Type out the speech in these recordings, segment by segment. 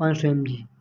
500 mg،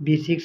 B6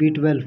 B12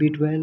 B12